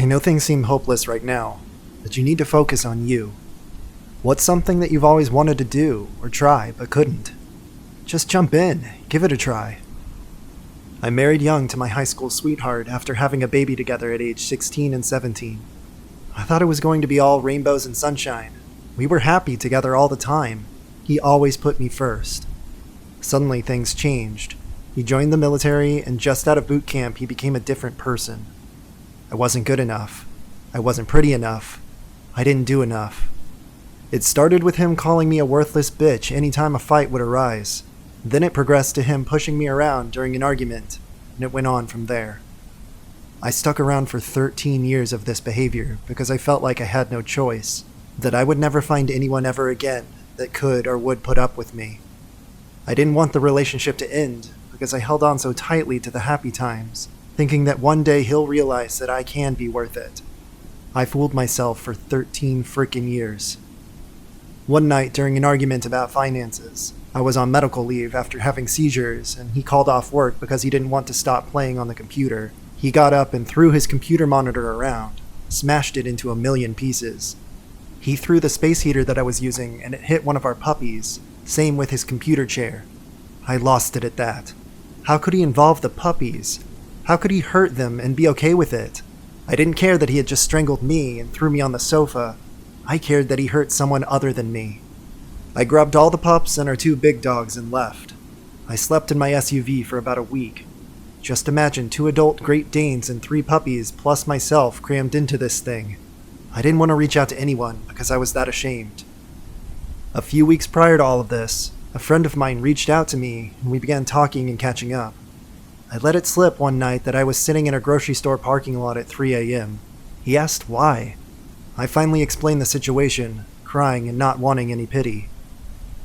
I know things seem hopeless right now, but you need to focus on you. What's something that you've always wanted to do or try but couldn't? Just jump in, give it a try. I married young to my high school sweetheart after having a baby together at age 16 and 17. I thought it was going to be all rainbows and sunshine. We were happy together all the time. He always put me first. Suddenly things changed. He joined the military, and just out of boot camp he became a different person. I wasn't good enough. I wasn't pretty enough. I didn't do enough. It started with him calling me a worthless bitch anytime a fight would arise. Then it progressed to him pushing me around during an argument, and it went on from there. I stuck around for 13 years of this behavior because I felt like I had no choice, that I would never find anyone ever again that could or would put up with me. I didn't want the relationship to end because I held on so tightly to the happy times, thinking that one day he'll realize that I can be worth it. I fooled myself for 13 freaking years. One night during an argument about finances, I was on medical leave after having seizures, and he called off work because he didn't want to stop playing on the computer. He got up and threw his computer monitor around, smashed it into a million pieces. He threw the space heater that I was using, and it hit one of our puppies, same with his computer chair. I lost it at that. How could he involve the puppies? How could he hurt them and be okay with it? I didn't care that he had just strangled me and threw me on the sofa. I cared that he hurt someone other than me. I grabbed all the pups and our 2 big dogs and left. I slept in my SUV for about a week. Just imagine 2 adult Great Danes and 3 puppies plus myself crammed into this thing. I didn't want to reach out to anyone because I was that ashamed. A few weeks prior to all of this, a friend of mine reached out to me and we began talking and catching up. I let it slip one night that I was sitting in a grocery store parking lot at 3 a.m. He asked why. I finally explained the situation, crying and not wanting any pity.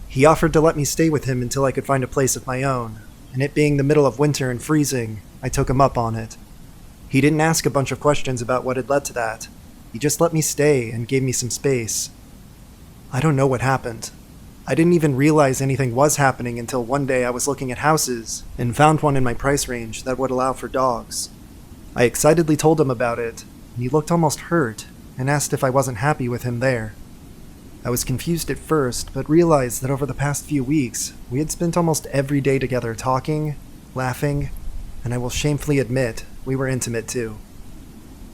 He offered to let me stay with him until I could find a place of my own, and it being the middle of winter and freezing, I took him up on it. He didn't ask a bunch of questions about what had led to that. He just let me stay and gave me some space. I don't know what happened. I didn't even realize anything was happening until one day I was looking at houses and found one in my price range that would allow for dogs. I excitedly told him about it, and he looked almost hurt and asked if I wasn't happy with him there. I was confused at first, but realized that over the past few weeks, we had spent almost every day together talking, laughing, and I will shamefully admit, we were intimate too.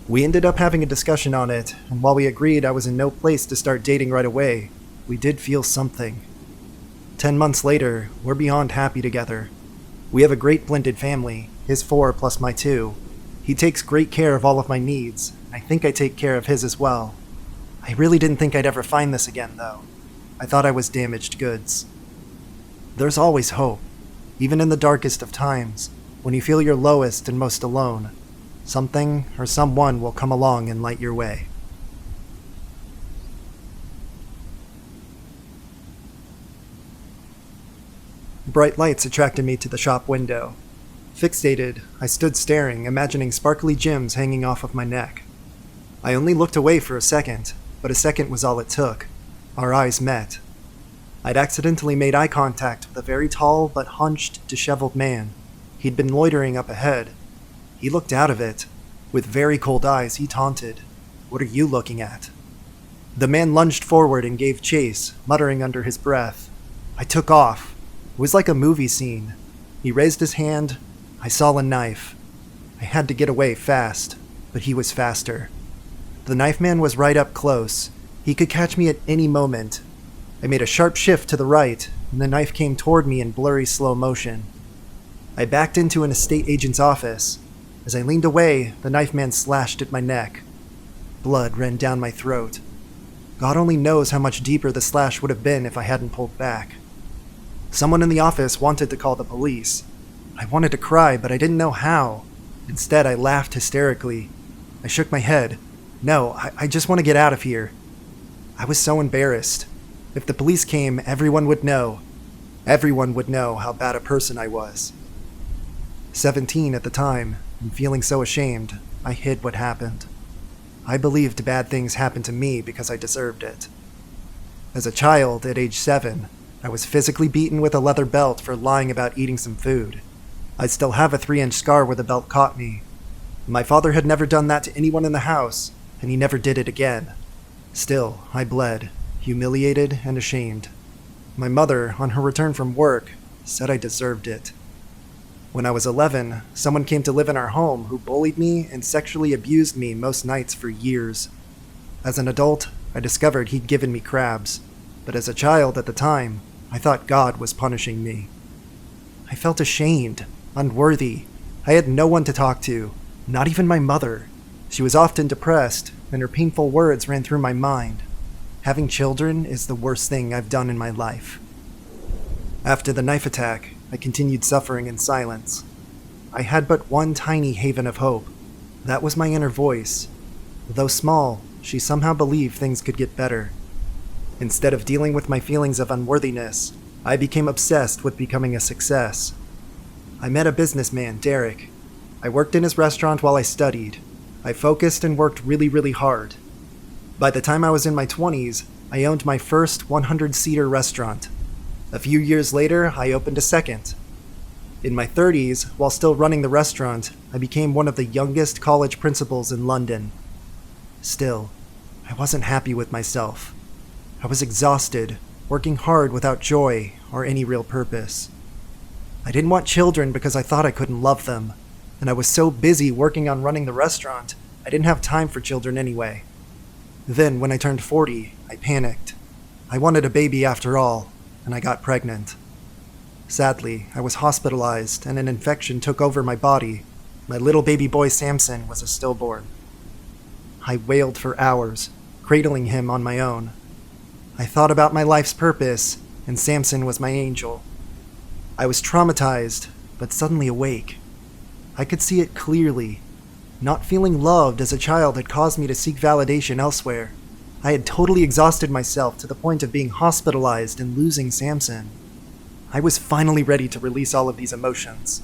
We ended up having a discussion on it, and while we agreed I was in no place to start dating right away, we did feel something. 10 months later, we're beyond happy together. We have a great blended family, his 4 plus my 2. He takes great care of all of my needs. I think I take care of his as well. I really didn't think I'd ever find this again, though. I thought I was damaged goods. There's always hope, even in the darkest of times, when you feel your lowest and most alone. Something or someone will come along and light your way. Bright lights attracted me to the shop window. Fixated, I stood staring, imagining sparkly gems hanging off of my neck. I only looked away for a second, but a second was all it took. Our eyes met. I'd accidentally made eye contact with a very tall but hunched, disheveled man. He'd been loitering up ahead. He looked out of it. With very cold eyes, he taunted, "What are you looking at?" The man lunged forward and gave chase, muttering under his breath. I took off. It was like a movie scene. He raised his hand. I saw a knife. I had to get away fast, but he was faster. The knife man was right up close. He could catch me at any moment. I made a sharp shift to the right, and the knife came toward me in blurry slow motion. I backed into an estate agent's office. As I leaned away, the knife man slashed at my neck. Blood ran down my throat. God only knows how much deeper the slash would have been if I hadn't pulled back. Someone in the office wanted to call the police. I wanted to cry, but I didn't know how. Instead, I laughed hysterically. I shook my head. No, I just want to get out of here. I was so embarrassed. If the police came, everyone would know. Everyone would know how bad a person I was. 17 at the time, and feeling so ashamed, I hid what happened. I believed bad things happened to me because I deserved it. As a child, at age 7, I was physically beaten with a leather belt for lying about eating some food. I still have a 3-inch scar where the belt caught me. My father had never done that to anyone in the house, and he never did it again. Still, I bled, humiliated and ashamed. My mother, on her return from work, said I deserved it. When I was 11, someone came to live in our home who bullied me and sexually abused me most nights for years. As an adult, I discovered he'd given me crabs, but as a child at the time, I thought God was punishing me. I felt ashamed, unworthy. I had no one to talk to, not even my mother. She was often depressed, and her painful words ran through my mind. Having children is the worst thing I've done in my life. After the knife attack, I continued suffering in silence. I had but one tiny haven of hope. That was my inner voice. Though small, she somehow believed things could get better. Instead of dealing with my feelings of unworthiness, I became obsessed with becoming a success. I met a businessman, Derek. I worked in his restaurant while I studied. I focused and worked really hard. By the time I was in my 20s, I owned my first 100-seater restaurant. A few years later, I opened a second. In my 30s, while still running the restaurant, I became one of the youngest college principals in London. Still, I wasn't happy with myself. I was exhausted, working hard without joy or any real purpose. I didn't want children because I thought I couldn't love them, and I was so busy working on running the restaurant, I didn't have time for children anyway. Then, when I turned 40, I panicked. I wanted a baby after all, and I got pregnant. Sadly, I was hospitalized and an infection took over my body. My little baby boy Samson was a stillborn. I wailed for hours, cradling him on my own. I thought about my life's purpose, and Samson was my angel. I was traumatized, but suddenly awake. I could see it clearly. Not feeling loved as a child had caused me to seek validation elsewhere. I had totally exhausted myself to the point of being hospitalized and losing Samson. I was finally ready to release all of these emotions.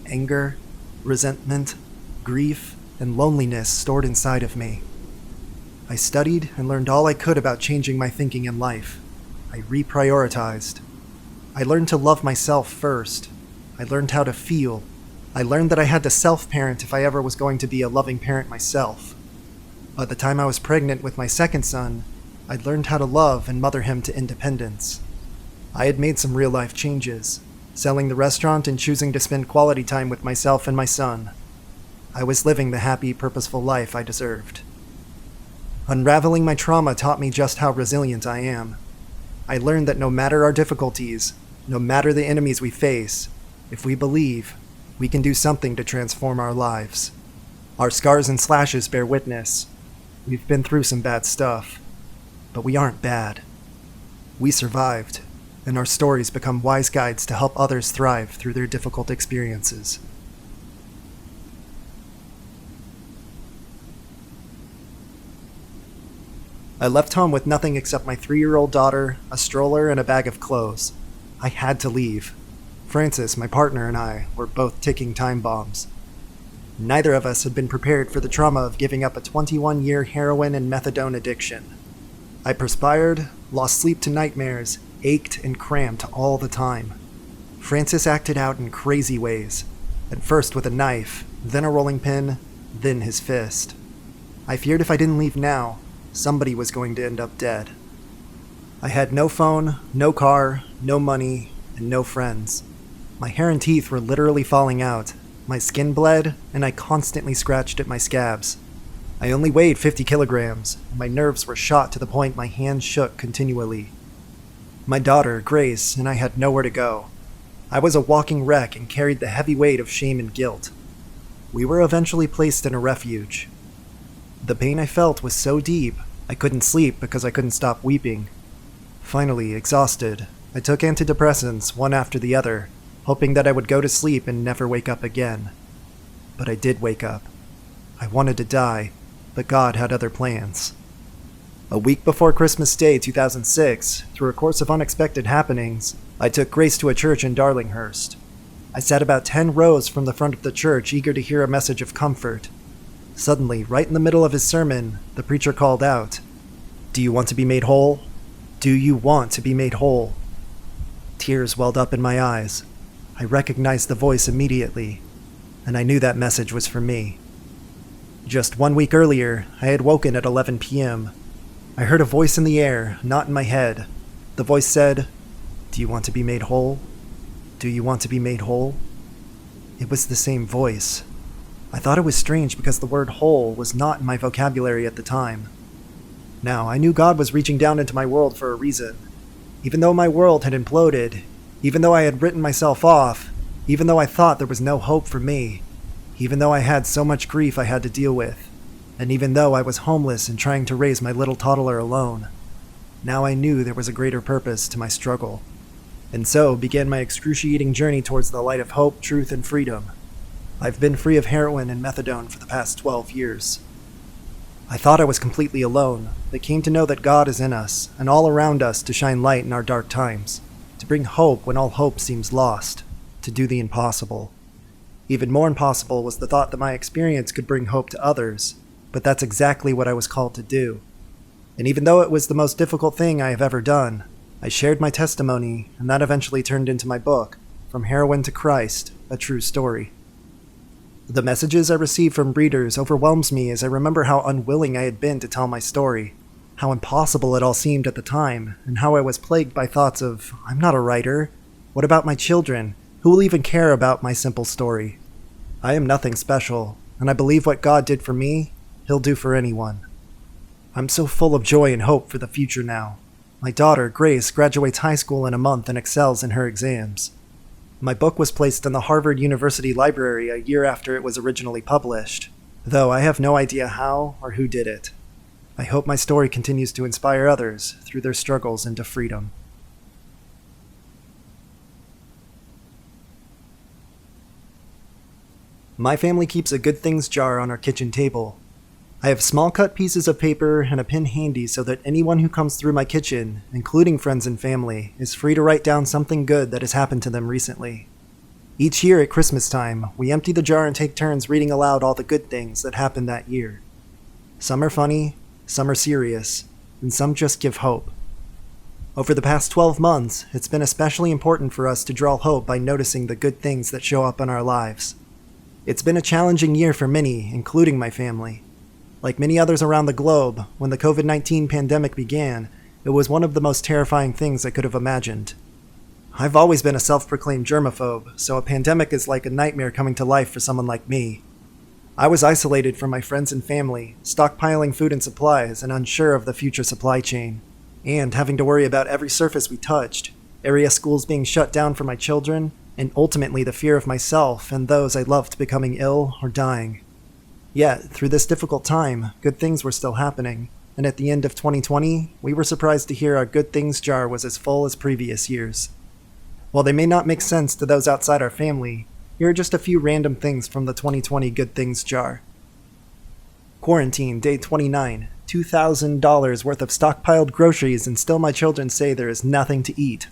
Anger, resentment, grief, and loneliness stored inside of me. I studied and learned all I could about changing my thinking in life. I reprioritized. I learned to love myself first. I learned how to feel. I learned that I had to self-parent if I ever was going to be a loving parent myself. By the time I was pregnant with my second son, I'd learned how to love and mother him to independence. I had made some real-life changes, selling the restaurant and choosing to spend quality time with myself and my son. I was living the happy, purposeful life I deserved. Unraveling my trauma taught me just how resilient I am. I learned that no matter our difficulties, no matter the enemies we face, if we believe, we can do something to transform our lives. Our scars and slashes bear witness. We've been through some bad stuff, but we aren't bad. We survived, and our stories become wise guides to help others thrive through their difficult experiences. I left home with nothing except my 3-year-old daughter, a stroller, and a bag of clothes. I had to leave. Francis, my partner, and I were both ticking time bombs. Neither of us had been prepared for the trauma of giving up a 21-year heroin and methadone addiction. I perspired, lost sleep to nightmares, ached and cramped all the time. Francis acted out in crazy ways, at first with a knife, then a rolling pin, then his fist. I feared if I didn't leave now, somebody was going to end up dead. I had no phone, no car, no money, and no friends. My hair and teeth were literally falling out. My skin bled, and I constantly scratched at my scabs. I only weighed 50 kilograms, and my nerves were shot to the point my hands shook continually. My daughter, Grace, and I had nowhere to go. I was a walking wreck and carried the heavy weight of shame and guilt. We were eventually placed in a refuge. The pain I felt was so deep, I couldn't sleep because I couldn't stop weeping. Finally, exhausted, I took antidepressants one after the other, hoping that I would go to sleep and never wake up again. But I did wake up. I wanted to die, but God had other plans. A week before Christmas Day 2006, through a course of unexpected happenings, I took Grace to a church in Darlinghurst. I sat about 10 rows from the front of the church, eager to hear a message of comfort. Suddenly, right in the middle of his sermon, the preacher called out, "Do you want to be made whole? Do you want to be made whole?" Tears welled up in my eyes. I recognized the voice immediately, and I knew that message was for me. Just 1 week earlier, I had woken at 11 p.m. I heard a voice in the air, not in my head. The voice said, "Do you want to be made whole? Do you want to be made whole?" It was the same voice. I thought it was strange because the word whole was not in my vocabulary at the time. Now, I knew God was reaching down into my world for a reason. Even though my world had imploded, even though I had written myself off, even though I thought there was no hope for me, even though I had so much grief I had to deal with, and even though I was homeless and trying to raise my little toddler alone, now I knew there was a greater purpose to my struggle. And so began my excruciating journey towards the light of hope, truth, and freedom. I've been free of heroin and methadone for the past 12 years. I thought I was completely alone, but came to know that God is in us and all around us to shine light in our dark times, to bring hope when all hope seems lost, to do the impossible. Even more impossible was the thought that my experience could bring hope to others, but that's exactly what I was called to do. And even though it was the most difficult thing I have ever done, I shared my testimony, and that eventually turned into my book, From Heroin to Christ, a True Story. The messages I received from readers overwhelms me as I remember how unwilling I had been to tell my story, how impossible it all seemed at the time, and how I was plagued by thoughts of, I'm not a writer. What about my children? Who will even care about my simple story? I am nothing special, and I believe what God did for me, He'll do for anyone. I'm so full of joy and hope for the future now. My daughter, Grace, graduates high school in a month and excels in her exams. My book was placed in the Harvard University Library a year after it was originally published, though I have no idea how or who did it. I hope my story continues to inspire others through their struggles into freedom. My family keeps a good things jar on our kitchen table. I have small cut pieces of paper and a pen handy so that anyone who comes through my kitchen, including friends and family, is free to write down something good that has happened to them recently. Each year at Christmas time, we empty the jar and take turns reading aloud all the good things that happened that year. Some are funny, some are serious, and some just give hope. Over the past 12 months, it's been especially important for us to draw hope by noticing the good things that show up in our lives. It's been a challenging year for many, including my family. Like many others around the globe, when the COVID-19 pandemic began, it was one of the most terrifying things I could have imagined. I've always been a self-proclaimed germaphobe, so a pandemic is like a nightmare coming to life for someone like me. I was isolated from my friends and family, stockpiling food and supplies and unsure of the future supply chain, and having to worry about every surface we touched, area schools being shut down for my children, and ultimately the fear of myself and those I loved becoming ill or dying. Yet, through this difficult time, good things were still happening, and at the end of 2020, we were surprised to hear our good things jar was as full as previous years. While they may not make sense to those outside our family, here are just a few random things from the 2020 good things jar. Quarantine, day 29, $2,000 worth of stockpiled groceries, and still my children say there is nothing to eat.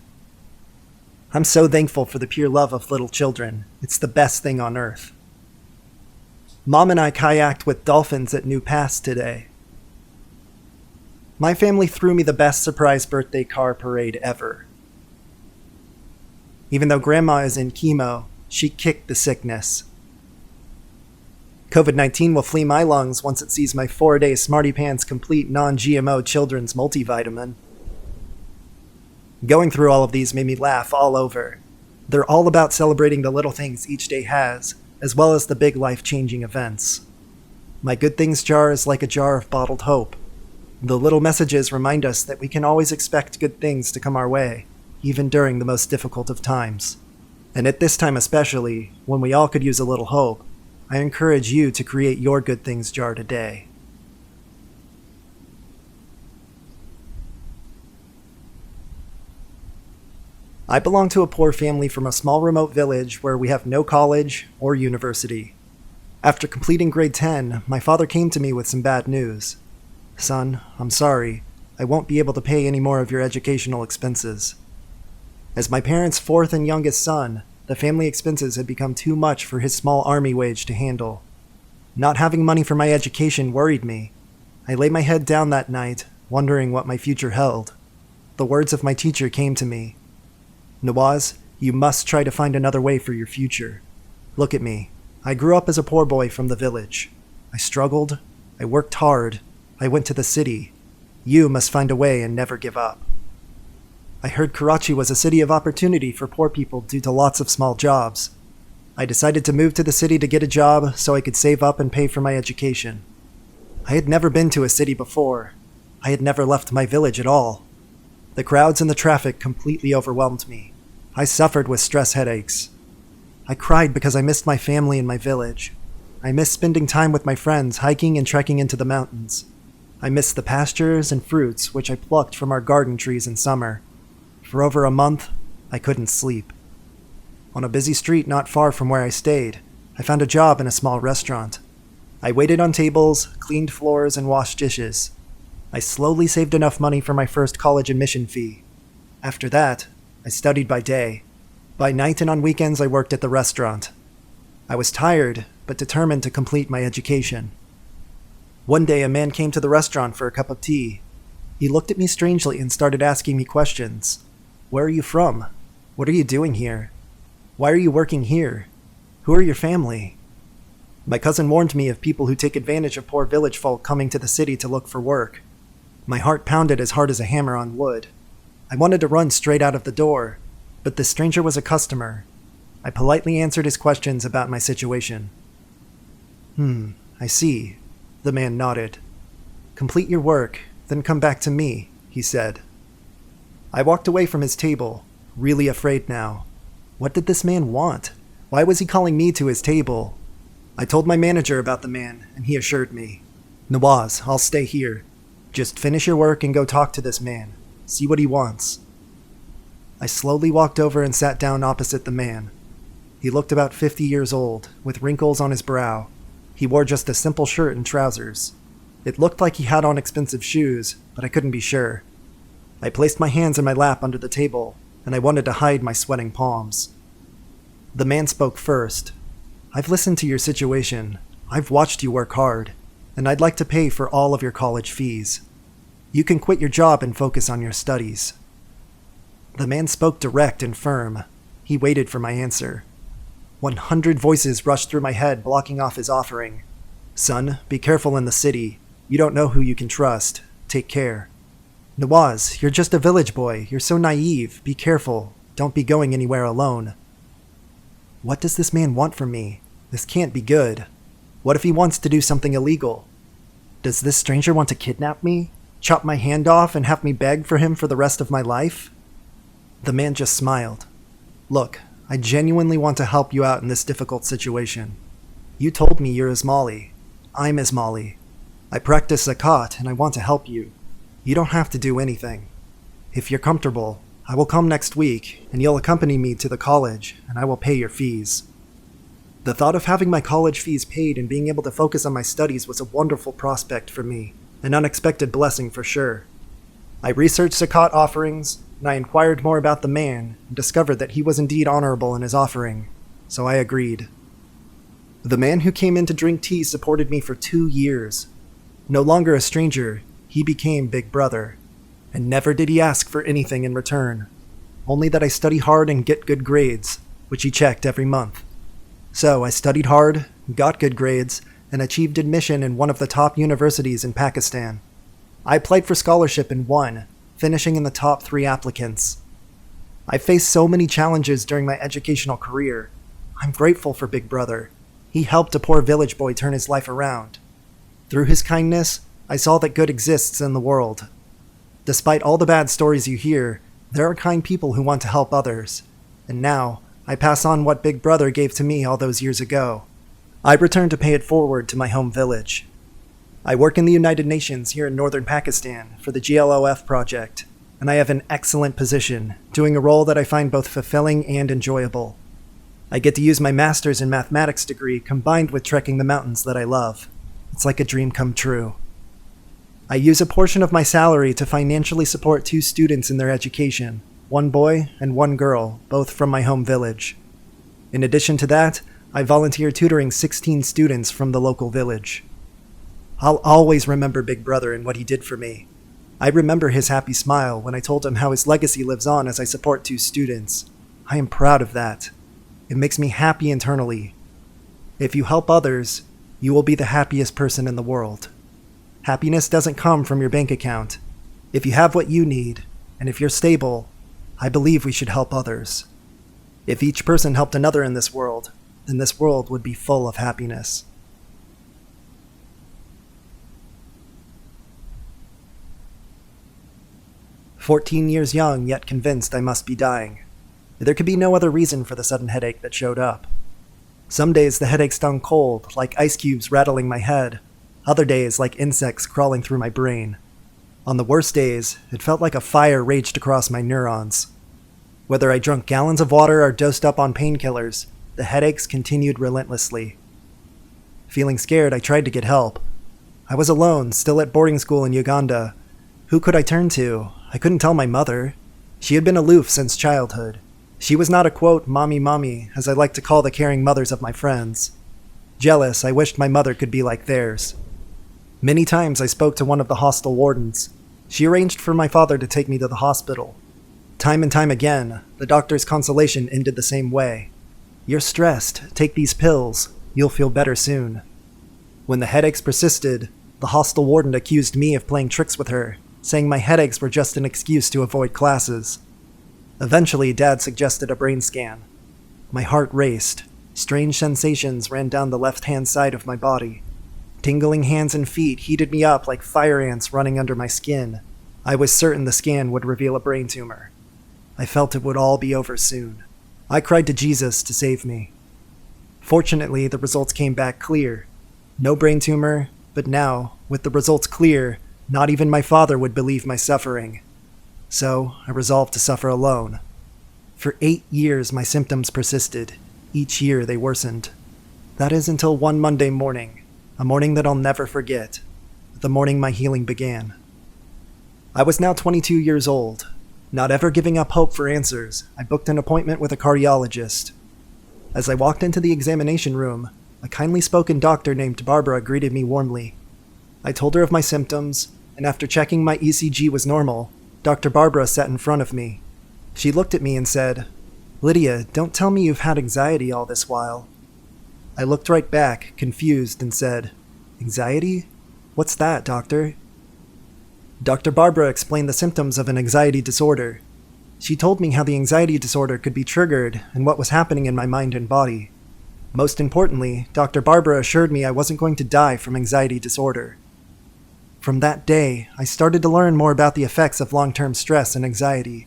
I'm so thankful for the pure love of little children. It's the best thing on earth. Mom and I kayaked with dolphins at New Pass today. My family threw me the best surprise birthday car parade ever. Even though Grandma is in chemo, she kicked the sickness. COVID-19 will flee my lungs once it sees my 4-day Smarty Pants complete non-GMO children's multivitamin. Going through all of these made me laugh all over. They're all about celebrating the little things each day has, as well as the big life-changing events. My good things jar is like a jar of bottled hope. The little messages remind us that we can always expect good things to come our way, even during the most difficult of times. And at this time especially, when we all could use a little hope, I encourage you to create your good things jar today. I belong to a poor family from a small remote village where we have no college or university. After completing grade 10, my father came to me with some bad news. Son, I'm sorry. I won't be able to pay any more of your educational expenses. As my parents' fourth and youngest son, the family expenses had become too much for his small army wage to handle. Not having money for my education worried me. I lay my head down that night, wondering what my future held. The words of my teacher came to me. Nawaz, you must try to find another way for your future. Look at me. I grew up as a poor boy from the village. I struggled. I worked hard. I went to the city. You must find a way and never give up. I heard Karachi was a city of opportunity for poor people due to lots of small jobs. I decided to move to the city to get a job so I could save up and pay for my education. I had never been to a city before. I had never left my village at all. The crowds and the traffic completely overwhelmed me. I suffered with stress headaches. I cried because I missed my family and my village. I missed spending time with my friends hiking and trekking into the mountains. I missed the pastures and fruits which I plucked from our garden trees in summer. For over a month, I couldn't sleep. On a busy street not far from where I stayed, I found a job in a small restaurant. I waited on tables, cleaned floors, and washed dishes. I slowly saved enough money for my first college admission fee. After that, I studied by day. By night and on weekends, I worked at the restaurant. I was tired, but determined to complete my education. One day, a man came to the restaurant for a cup of tea. He looked at me strangely and started asking me questions. Where are you from? What are you doing here? Why are you working here? Who are your family? My cousin warned me of people who take advantage of poor village folk coming to the city to look for work. My heart pounded as hard as a hammer on wood. I wanted to run straight out of the door, but the stranger was a customer. I politely answered his questions about my situation. I see. The man nodded. Complete your work, then come back to me, he said. I walked away from his table, really afraid now. What did this man want? Why was he calling me to his table? I told my manager about the man, and he assured me, Nawaz, I'll stay here. Just finish your work and go talk to this man. See what he wants. I slowly walked over and sat down opposite the man. He looked about 50 years old, with wrinkles on his brow. He wore just a simple shirt and trousers. It looked like he had on expensive shoes, but I couldn't be sure. I placed my hands in my lap under the table, and I wanted to hide my sweating palms. The man spoke first. I've listened to your situation. I've watched you work hard, and I'd like to pay for all of your college fees. You can quit your job and focus on your studies. The man spoke direct and firm. He waited for my answer. 100 voices rushed through my head, blocking off his offering. Son, be careful in the city. You don't know who you can trust. Take care. Nawaz, you're just a village boy. You're so naive. Be careful. Don't be going anywhere alone. What does this man want from me? This can't be good. What if he wants to do something illegal? Does this stranger want to kidnap me? Chop my hand off and have me beg for him for the rest of my life? The man just smiled. Look, I genuinely want to help you out in this difficult situation. You told me you're Ismaili. I'm Ismaili. I practice zakat and I want to help you. You don't have to do anything. If you're comfortable, I will come next week and you'll accompany me to the college and I will pay your fees. The thought of having my college fees paid and being able to focus on my studies was a wonderful prospect for me, an unexpected blessing for sure. I researched zakat offerings, and I inquired more about the man and discovered that he was indeed honorable in his offering, so I agreed. The man who came in to drink tea supported me for 2 years. No longer a stranger, he became Big Brother, and never did he ask for anything in return, only that I study hard and get good grades, which he checked every month. So I studied hard, got good grades, and achieved admission in one of the top universities in Pakistan. I applied for scholarship and won, finishing in the top 3 applicants. I faced so many challenges during my educational career. I'm grateful for Big Brother. He helped a poor village boy turn his life around. Through his kindness, I saw that good exists in the world. Despite all the bad stories you hear, there are kind people who want to help others. And now, I pass on what Big Brother gave to me all those years ago. I return to pay it forward to my home village. I work in the United Nations here in northern Pakistan for the GLOF project, and I have an excellent position, doing a role that I find both fulfilling and enjoyable. I get to use my master's in mathematics degree combined with trekking the mountains that I love. It's like a dream come true. I use a portion of my salary to financially support 2 students in their education, 1 boy and 1 girl, both from my home village. In addition to that, I volunteer tutoring 16 students from the local village. I'll always remember Big Brother and what he did for me. I remember his happy smile when I told him how his legacy lives on as I support 2 students. I am proud of that. It makes me happy internally. If you help others, you will be the happiest person in the world. Happiness doesn't come from your bank account. If you have what you need, and if you're stable, I believe we should help others. If each person helped another in this world, then this world would be full of happiness. "14 years young, yet convinced I must be dying. There could be no other reason for the sudden headache that showed up. Some days the headache stung cold, like ice cubes rattling my head. Other days like insects crawling through my brain. On the worst days, it felt like a fire raged across my neurons. Whether I drank gallons of water or dosed up on painkillers, the headaches continued relentlessly. Feeling scared, I tried to get help. I was alone, still at boarding school in Uganda. Who could I turn to? I couldn't tell my mother. She had been aloof since childhood. She was not a quote, mommy, as I like to call the caring mothers of my friends. Jealous, I wished my mother could be like theirs. Many times I spoke to one of the hostel wardens. She arranged for my father to take me to the hospital. Time and time again, the doctor's consolation ended the same way. "You're stressed. Take these pills. You'll feel better soon." When the headaches persisted, the hostel warden accused me of playing tricks with her, saying my headaches were just an excuse to avoid classes. Eventually, Dad suggested a brain scan. My heart raced. Strange sensations ran down the left-hand side of my body. Tingling hands and feet heated me up like fire ants running under my skin. I was certain the scan would reveal a brain tumor. I felt it would all be over soon. I cried to Jesus to save me. Fortunately, the results came back clear. No brain tumor, but now, with the results clear, not even my father would believe my suffering. So, I resolved to suffer alone. For 8 years, my symptoms persisted. Each year, they worsened. That is until one Monday morning, a morning that I'll never forget, the morning my healing began. I was now 22 years old. Not ever giving up hope for answers, I booked an appointment with a cardiologist. As I walked into the examination room, a kindly spoken doctor named Barbara greeted me warmly. I told her of my symptoms, and after checking my ECG was normal, Dr. Barbara sat in front of me. She looked at me and said, "Lydia, don't tell me you've had anxiety all this while." I looked right back, confused, and said, "Anxiety? What's that, doctor?" Dr. Barbara explained the symptoms of an anxiety disorder. She told me how the anxiety disorder could be triggered and what was happening in my mind and body. Most importantly, Dr. Barbara assured me I wasn't going to die from anxiety disorder. From that day, I started to learn more about the effects of long-term stress and anxiety.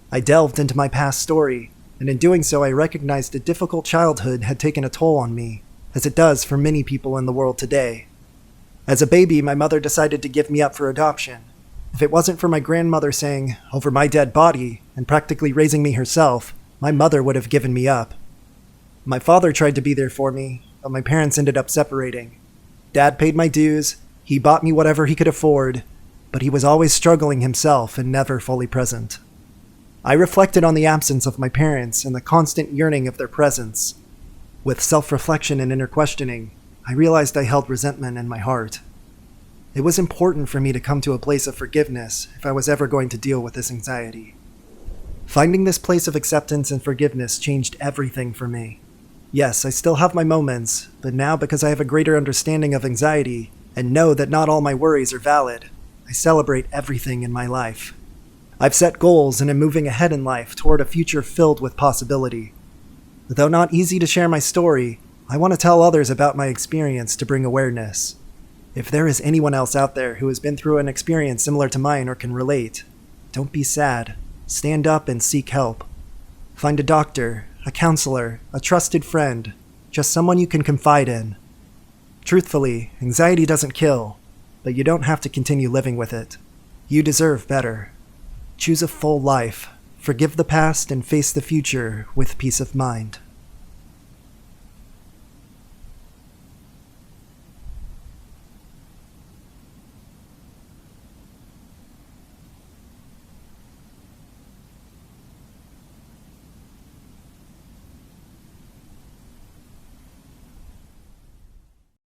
I delved into my past story, and in doing so I recognized a difficult childhood had taken a toll on me, as it does for many people in the world today. As a baby, my mother decided to give me up for adoption. If it wasn't for my grandmother saying, "Over my dead body," and practically raising me herself, my mother would have given me up. My father tried to be there for me, but my parents ended up separating. Dad paid my dues, he bought me whatever he could afford, but he was always struggling himself and never fully present. I reflected on the absence of my parents and the constant yearning of their presence. With self-reflection and inner questioning, I realized I held resentment in my heart. It was important for me to come to a place of forgiveness if I was ever going to deal with this anxiety. Finding this place of acceptance and forgiveness changed everything for me. Yes, I still have my moments, but now because I have a greater understanding of anxiety and know that not all my worries are valid, I celebrate everything in my life. I've set goals and am moving ahead in life toward a future filled with possibility. Though not easy to share my story, I want to tell others about my experience to bring awareness. If there is anyone else out there who has been through an experience similar to mine or can relate, don't be sad. Stand up and seek help. Find a doctor, a counselor, a trusted friend, just someone you can confide in. Truthfully, anxiety doesn't kill, but you don't have to continue living with it. You deserve better. Choose a full life, forgive the past, and face the future with peace of mind.